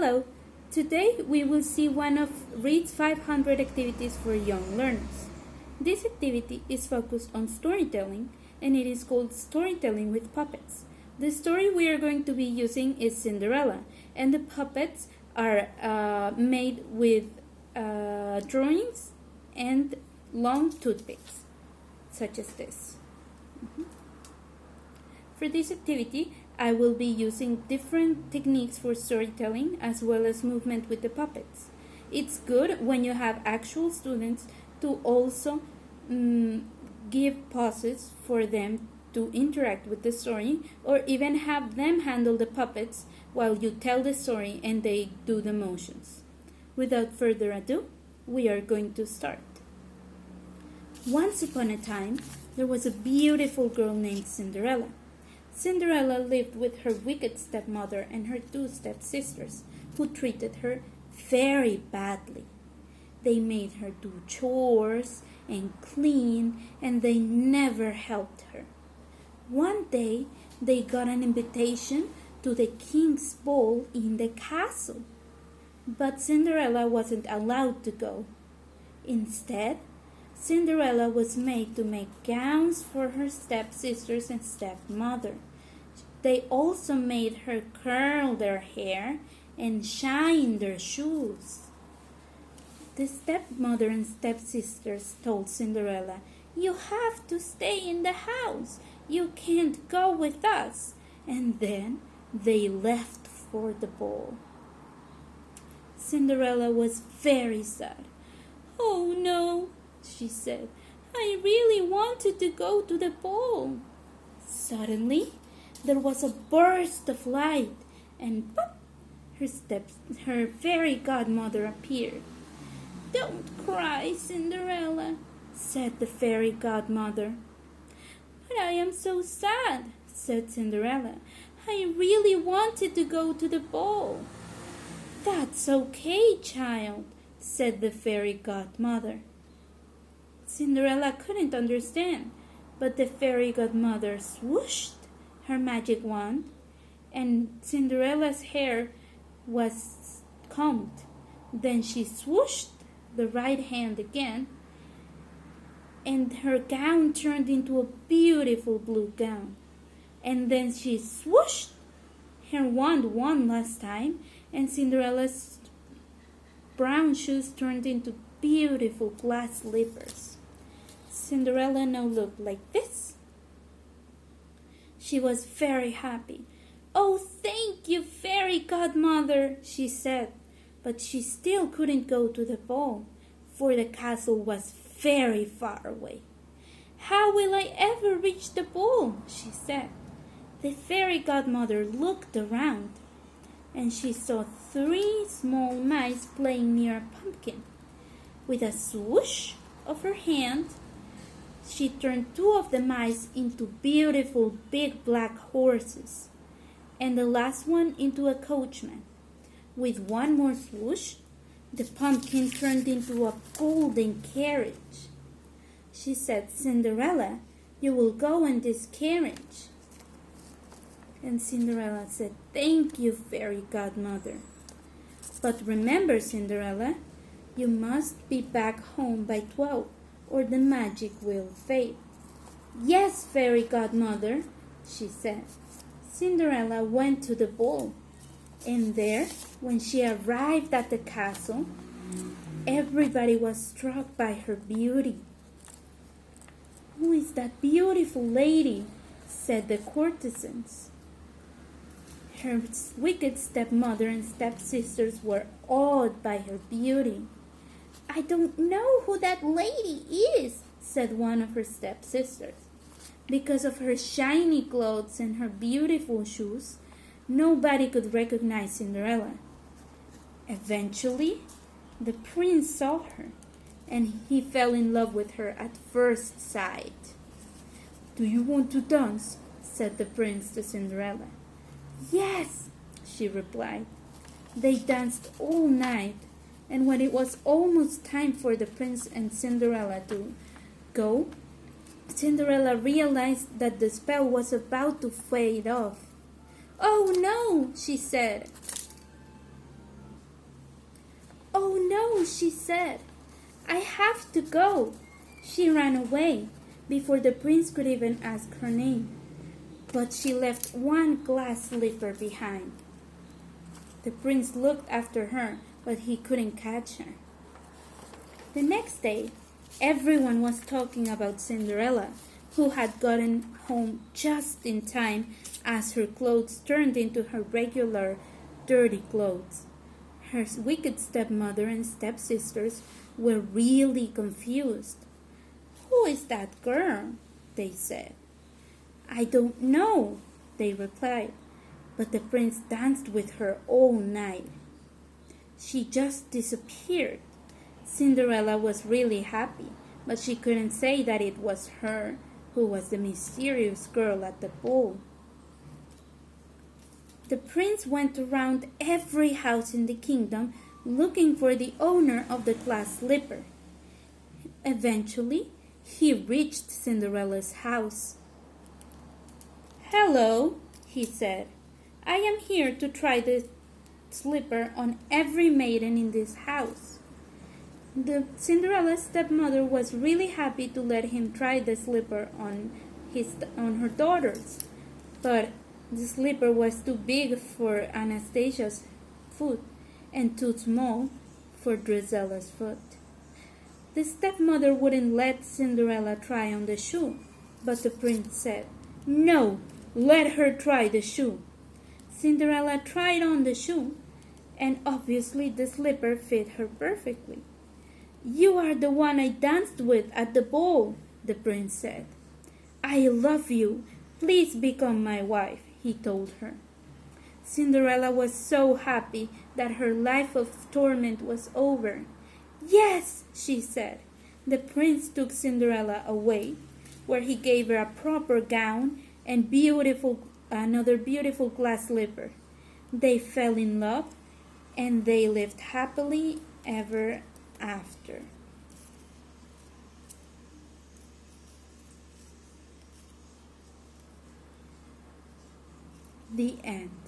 Hello! Today we will see one of Read's 500 activities for young learners. This activity is focused on storytelling and it is called Storytelling with Puppets. The story we are going to be using is Cinderella and the puppets are made with drawings and long toothpicks, such as this. For this activity, I will be using different techniques for storytelling as well as movement with the puppets. It's good when you have actual students to also give pauses for them to interact with the story, or even have them handle the puppets while you tell the story and they do the motions. Without further ado, we are going to start. Once upon a time, there was a beautiful girl named Cinderella. Cinderella lived with her wicked stepmother and her two stepsisters, who treated her very badly. They made her do chores and clean, and they never helped her. One day, they got an invitation to the king's ball in the castle, but Cinderella wasn't allowed to go. Instead, Cinderella was made to make gowns for her stepsisters and stepmother. They also made her curl their hair and shine their shoes. The stepmother and stepsisters told Cinderella, "You have to stay in the house. You can't go with us." And then they left for the ball. Cinderella was very sad. "Oh no," she said, "I really wanted to go to the ball." Suddenly, there was a burst of light, and pop, her fairy godmother appeared. "Don't cry, Cinderella," said the fairy godmother. "But I am so sad," said Cinderella. "I really wanted to go to the ball." "That's okay, child," said the fairy godmother. Cinderella couldn't understand, but the fairy godmother swooshed her magic wand, and Cinderella's hair was combed. Then she swooshed the right hand again, and her gown turned into a beautiful blue gown. And then she swooshed her wand one last time, and Cinderella's brown shoes turned into beautiful glass slippers. Cinderella now looked like this. She was very happy. "Oh, thank you, fairy godmother," she said. But she still couldn't go to the ball, for the castle was very far away. "How will I ever reach the ball?" she said. The fairy godmother looked around, and she saw 3 small mice playing near a pumpkin. With a swoosh of her hand, she turned 2 of the mice into beautiful big black horses, and the last one into a coachman. With one more swoosh, the pumpkin turned into a golden carriage. She said, "Cinderella, you will go in this carriage." And Cinderella said, "Thank you, fairy godmother. But remember, Cinderella, you must be back home by 12, or the magic will fade." "Yes, fairy godmother," she said. Cinderella went to the ball, and there, when she arrived at the castle, everybody was struck by her beauty. "Who is that beautiful lady?" said the courtesans. Her wicked stepmother and stepsisters were awed by her beauty. "I don't know who that lady is," said one of her stepsisters. Because of her shiny clothes and her beautiful shoes, nobody could recognize Cinderella. Eventually, the prince saw her, and he fell in love with her at first sight. "Do you want to dance?" said the prince to Cinderella. "Yes," she replied. They danced all night, and when it was almost time for the prince and Cinderella to go, Cinderella realized that the spell was about to fade off. "Oh no," she said. no, she said. I have to go. She ran away before the prince could even ask her name. But she left one glass slipper behind. The prince looked after her, but he couldn't catch her. The next day, everyone was talking about Cinderella, who had gotten home just in time as her clothes turned into her regular dirty clothes. Her wicked stepmother and stepsisters were really confused. "Who is that girl?" they said. "I don't know," they replied, but the prince danced with her all night. She just disappeared. Cinderella was really happy, but she couldn't say that it was her who was the mysterious girl at the ball. The prince went around every house in the kingdom looking for the owner of the glass slipper. Eventually, he reached Cinderella's house. "Hello," he said. "I am here to try the slipper on every maiden in this house." The Cinderella's stepmother was really happy to let him try the slipper on her daughters, but the slipper was too big for Anastasia's foot and too small for Drusilla's foot. The stepmother wouldn't let Cinderella try on the shoe, but the prince said, "No, let her try the shoe." Cinderella tried on the shoe, and obviously the slipper fit her perfectly. "You are the one I danced with at the ball," the prince said. "I love you. Please become my wife," he told her. Cinderella was so happy that her life of torment was over. "Yes," she said. The prince took Cinderella away, where he gave her a proper gown and another beautiful glass slipper. They fell in love, and they lived happily ever after. The end.